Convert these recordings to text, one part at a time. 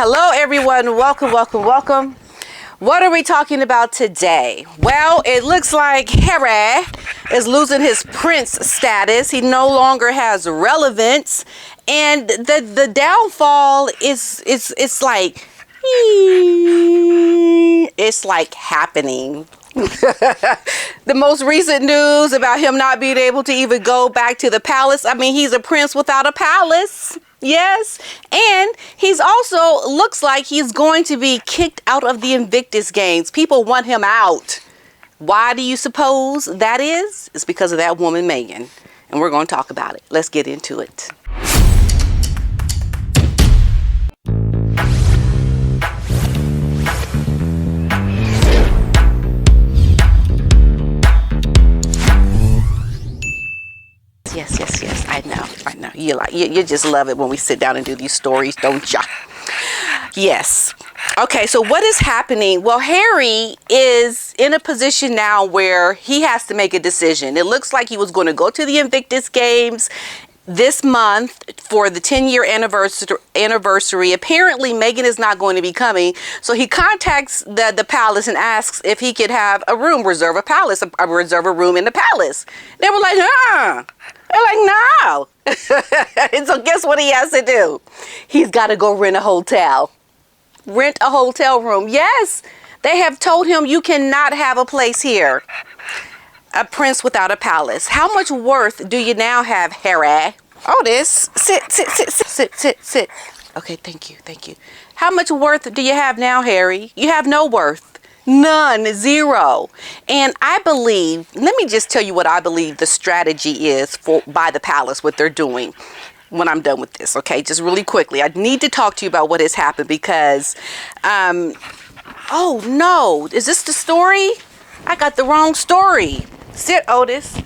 Hello, everyone. Welcome, welcome, welcome. What are we talking about today? Well, it looks like Harry is losing his prince status. He no longer has relevance, and the downfall is like happening. The most recent news about him not being able to even go back to the palace. I mean, he's a prince without a palace. Yes. And he's also looks like he's going to be kicked out of the Invictus Games. People want him out. Why do you suppose that is? It's because of that woman, Meghan. And we're going to talk about it. Let's get into it. Yes. I know. You just love it when we sit down and do these stories, don't ya? Yes. Okay, so what is happening? Well, Harry is in a position now where he has to make a decision. It looks like he was going to go to the Invictus Games this month for the 10-year anniversary. Apparently, Meghan is not going to be coming. So he contacts the palace and asks if he could have a room, reserve a room in the palace. They were like, They're like, no. And so guess what he has to do? He's got to go rent a hotel. Rent a hotel room. Yes, they have told him you cannot have a place here. A prince without a palace. How much worth do you now have, Harry? Oh, this. Sit. Okay, thank you. How much worth do you have now, Harry? You have no worth. None, zero. And I believe, let me just tell you what I believe the strategy is by the palace, what they're doing when I'm done with this. Okay, just really quickly. I need to talk to you about what has happened because, oh no, is this the story? I got the wrong story. Sit, Otis.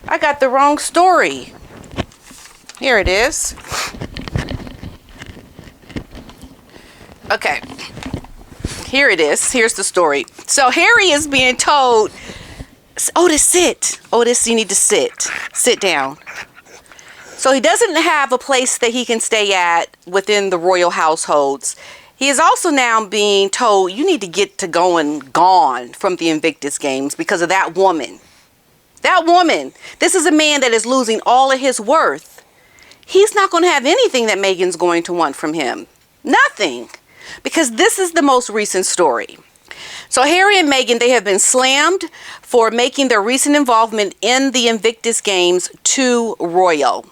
I got the wrong story. Here it is. Okay. Here it is. Here's the story. So Harry is being told, Otis, sit. Otis, you need to sit. Sit down. So he doesn't have a place that he can stay at within the royal households. He is also now being told, you need to get to gone from the Invictus Games because of that woman. That woman. This is a man that is losing all of his worth. He's not going to have anything that Meghan's going to want from him. Nothing. Because this is the most recent story. So Harry and Meghan, they have been slammed for making their recent involvement in the Invictus Games too royal.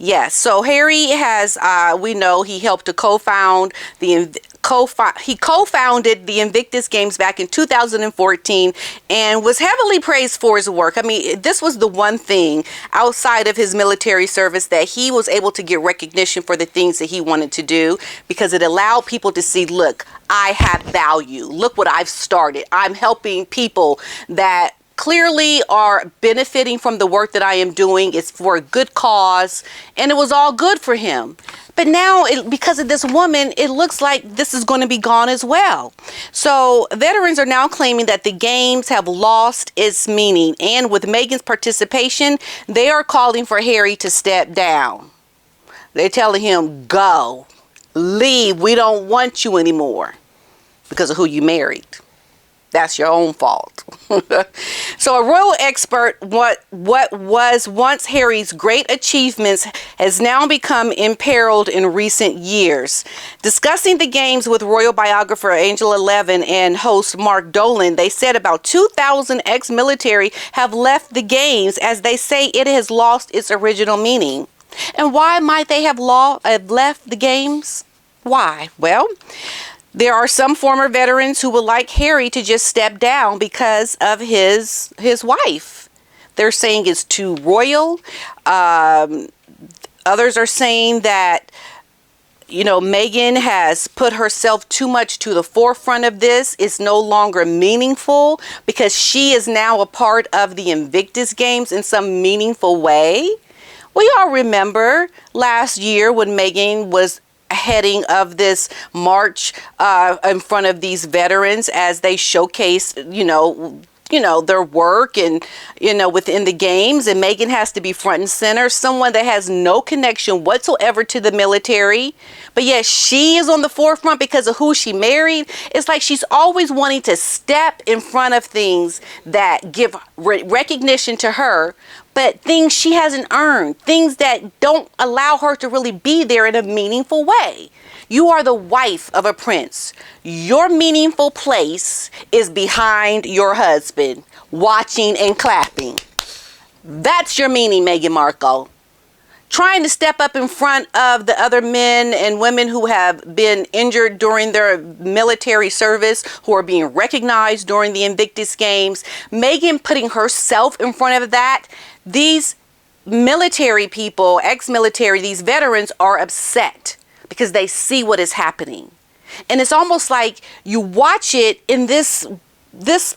Yes, so Harry has, we know he helped to co-founded the Invictus Games back in 2014 and was heavily praised for his work. I mean, this was the one thing outside of his military service that he was able to get recognition for the things that he wanted to do because it allowed people to see, look, I have value. Look what I've started. I'm helping people that clearly are benefiting from the work that I am doing. It's for a good cause, and it was all good for him. But now, because of this woman, it looks like this is going to be gone as well. So veterans are now claiming that the games have lost its meaning, and with Meghan's participation, they are calling for Harry to step down. They're telling him, go, leave, we don't want you anymore because of who you married. That's your own fault. So a royal expert, what was once Harry's great achievements has now become imperiled in recent years. Discussing the games with royal biographer Angela Levin and host Mark Dolan, they said about 2,000 ex-military have left the games as they say it has lost its original meaning. And why might they have left the games? Why? Well, there are some former veterans who would like Harry to just step down because of his wife. They're saying it's too royal. Others are saying that, Meghan has put herself too much to the forefront of this. It's no longer meaningful because she is now a part of the Invictus Games in some meaningful way. We all remember last year when Meghan was heading of this march in front of these veterans as they showcased, their work and, within the games. And Meghan has to be front and center, someone that has no connection whatsoever to the military. But yet she is on the forefront because of who she married. It's like she's always wanting to step in front of things that give recognition to her, but things she hasn't earned, things that don't allow her to really be there in a meaningful way. You are the wife of a prince. Your meaningful place is behind your husband, watching and clapping. That's your meaning, Meghan Markle. Trying to step up in front of the other men and women who have been injured during their military service, who are being recognized during the Invictus Games. Meghan putting herself in front of that. These military people, ex-military, these veterans are upset because they see what is happening. And it's almost like you watch it in this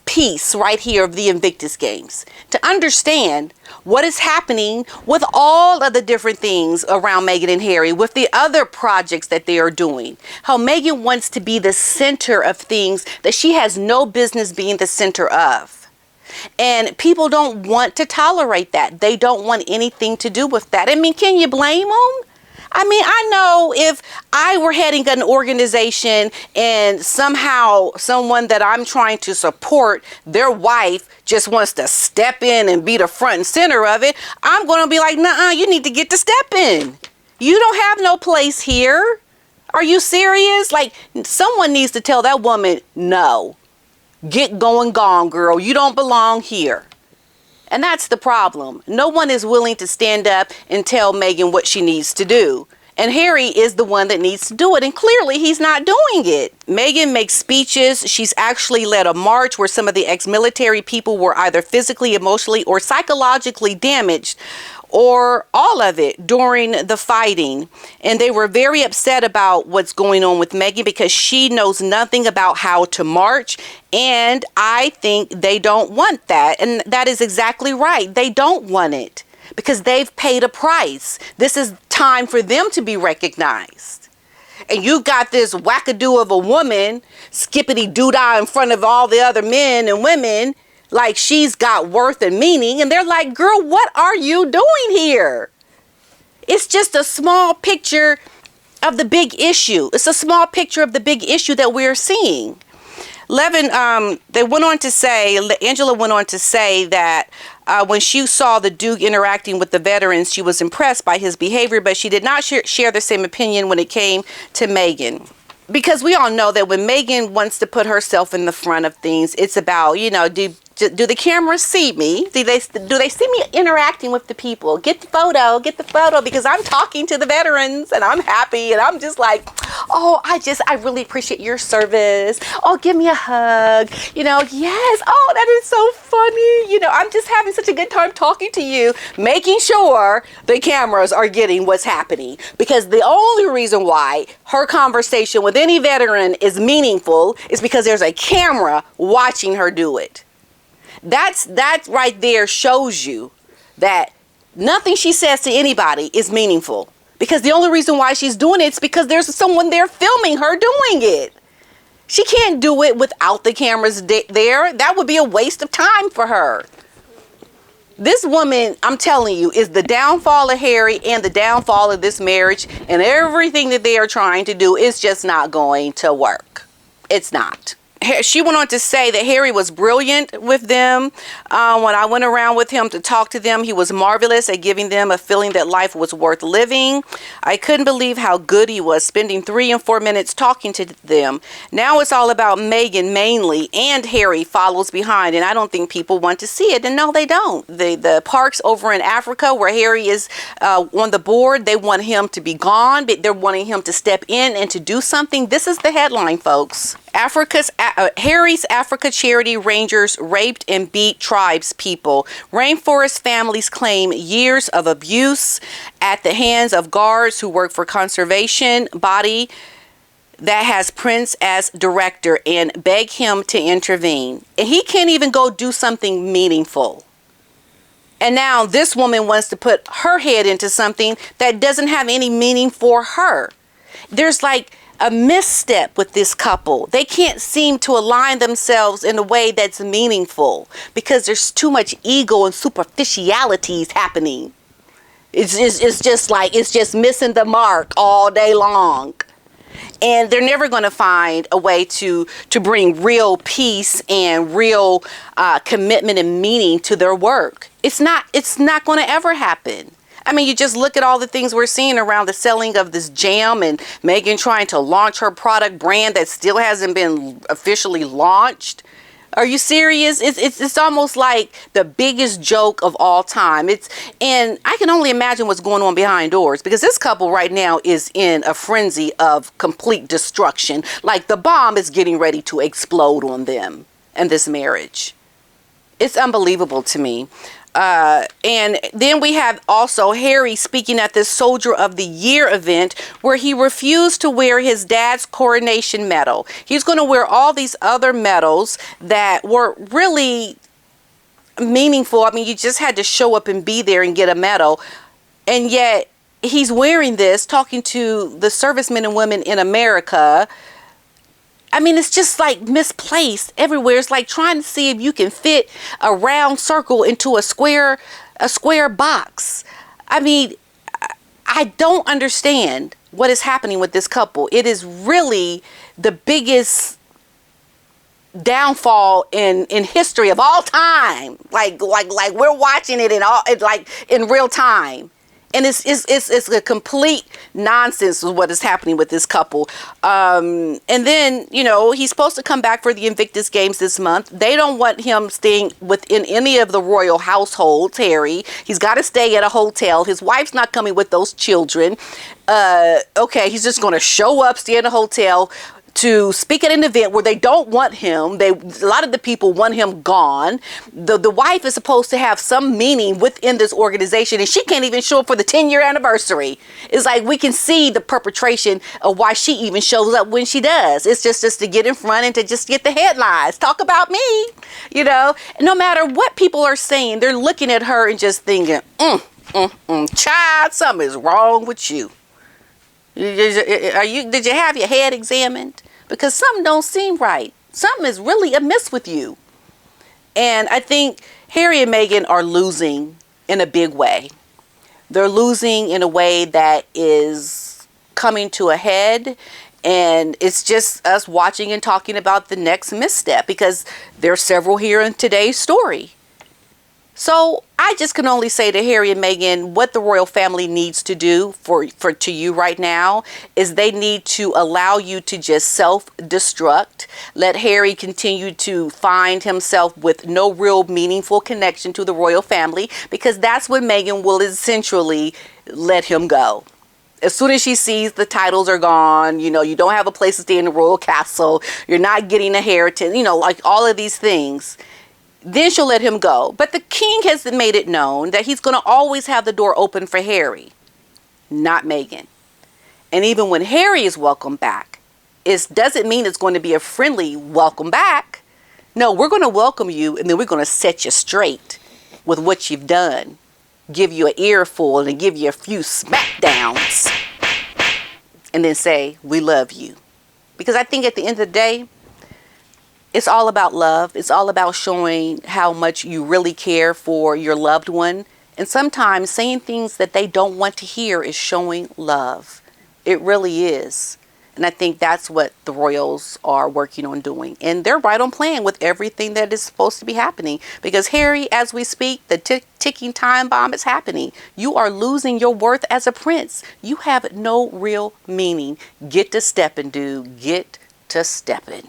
piece right here of the Invictus Games to understand what is happening with all of the different things around Meghan and Harry, with the other projects that they are doing. How Meghan wants to be the center of things that she has no business being the center of. And people don't want to tolerate that. They don't want anything to do with that. I mean, can you blame them? I mean, I know if I were heading an organization and somehow someone that I'm trying to support, their wife just wants to step in and be the front and center of it, I'm going to be like, nuh-uh, you need to get to step in. You don't have no place here. Are you serious? Like, someone needs to tell that woman, no, get going, gone, girl. You don't belong here. And that's the problem. No one is willing to stand up and tell Meghan what she needs to do. And Harry is the one that needs to do it. And clearly he's not doing it. Meghan makes speeches. She's actually led a march where some of the ex-military people were either physically, emotionally, or psychologically damaged, or all of it during the fighting. And they were very upset about what's going on with Meghan because she knows nothing about how to march. And I think they don't want that. And that is exactly right. They don't want it because they've paid a price. This is time for them to be recognized. And you got this wackadoo of a woman, skippity doodah in front of all the other men and women, like she's got worth and meaning. And they're like, girl, what are you doing here? It's just a small picture of the big issue. It's a small picture of the big issue that we're seeing. Angela went on to say that when she saw the Duke interacting with the veterans, she was impressed by his behavior, but she did not share the same opinion when it came to Meghan. Because we all know that when Meghan wants to put herself in the front of things, it's about, do the cameras see me? Do they see me interacting with the people? Get the photo, because I'm talking to the veterans and I'm happy and I'm just like, oh, I really appreciate your service. Oh, give me a hug. Yes. Oh, that is so funny. I'm just having such a good time talking to you, making sure the cameras are getting what's happening. Because the only reason why her conversation with any veteran is meaningful is because there's a camera watching her do it. That right there shows you that nothing she says to anybody is meaningful. Because the only reason why she's doing it is because there's someone there filming her doing it. She can't do it without the cameras there. That would be a waste of time for her. This woman, I'm telling you, is the downfall of Harry and the downfall of this marriage. And everything that they are trying to do is just not going to work. It's not. She went on to say that Harry was brilliant with them. When I went around with him to talk to them, he was marvelous at giving them a feeling that life was worth living. I couldn't believe how good he was, spending 3 and 4 minutes talking to them. Now it's all about Meghan mainly, and Harry follows behind, and I don't think people want to see it. And no, they don't. The parks over in Africa where Harry is on the board, they want him to be gone, but they're wanting him to step in and to do something. This is the headline, folks. Harry's Africa charity rangers raped and beat tribes people. Rainforest families claim years of abuse at the hands of guards who work for conservation body that has Prince as director and beg him to intervene. And he can't even go do something meaningful. And now this woman wants to put her head into something that doesn't have any meaning for her. There's like a misstep with this couple. They can't seem to align themselves in a way that's meaningful because there's too much ego and superficialities happening. It's just missing the mark all day long. And they're never going to find a way to bring real peace and real commitment and meaning to their work. It's not going to ever happen. I mean, you just look at all the things we're seeing around the selling of this jam and Meghan trying to launch her product brand that still hasn't been officially launched. Are you serious? It's almost like the biggest joke of all time. And I can only imagine what's going on behind doors, because this couple right now is in a frenzy of complete destruction. Like the bomb is getting ready to explode on them and this marriage. It's unbelievable to me. And then we have also Harry speaking at this Soldier of the Year event where he refused to wear his dad's coronation medal. He's going to wear all these other medals that were really meaningful. I mean, you just had to show up and be there and get a medal. And yet he's wearing this, talking to the servicemen and women in America. I mean, it's just like misplaced everywhere. It's like trying to see if you can fit a round circle into a square box. I mean, I don't understand what is happening with this couple. It is really the biggest downfall in history of all time. Like we're watching it in real time. And it's a complete nonsense with what is happening with this couple. And then, he's supposed to come back for the Invictus Games this month. They don't want him staying within any of the royal households, Harry. He's got to stay at a hotel. His wife's not coming with those children. Okay, he's just going to show up, stay in a hotel to speak at an event where they don't want him. A lot of the people want him gone. The wife is supposed to have some meaning within this organization, and she can't even show up for the 10-year anniversary. It's like we can see the perpetration of why she even shows up when she does. It's just to get in front and to just get the headlines. Talk about me, No matter what people are saying, they're looking at her and just thinking, child, something is wrong with you. Did you have your head examined? Because something don't seem right. Something is really amiss with you. And I think Harry and Meghan are losing in a big way. They're losing in a way that is coming to a head. And it's just us watching and talking about the next misstep, because there are several here in today's story. So I just can only say to Harry and Meghan, what the royal family needs to do to you right now is they need to allow you to just self-destruct. Let Harry continue to find himself with no real meaningful connection to the royal family, because that's when Meghan will essentially let him go. As soon as she sees the titles are gone, you don't have a place to stay in the royal castle, you're not getting a inheritance, like all of these things. Then she'll let him go. But the king has made it known that he's going to always have the door open for Harry, not Meghan. And even when Harry is welcomed back, it doesn't mean it's going to be a friendly welcome back. No, we're going to welcome you, and then we're going to set you straight with what you've done. Give you an earful and give you a few smackdowns. And then say, we love you. Because I think at the end of the day, it's all about love. It's all about showing how much you really care for your loved one. And sometimes saying things that they don't want to hear is showing love. It really is. And I think that's what the royals are working on doing. And they're right on plan with everything that is supposed to be happening. Because Harry, as we speak, the ticking time bomb is happening. You are losing your worth as a prince. You have no real meaning. Get to stepping, dude. Get to stepping.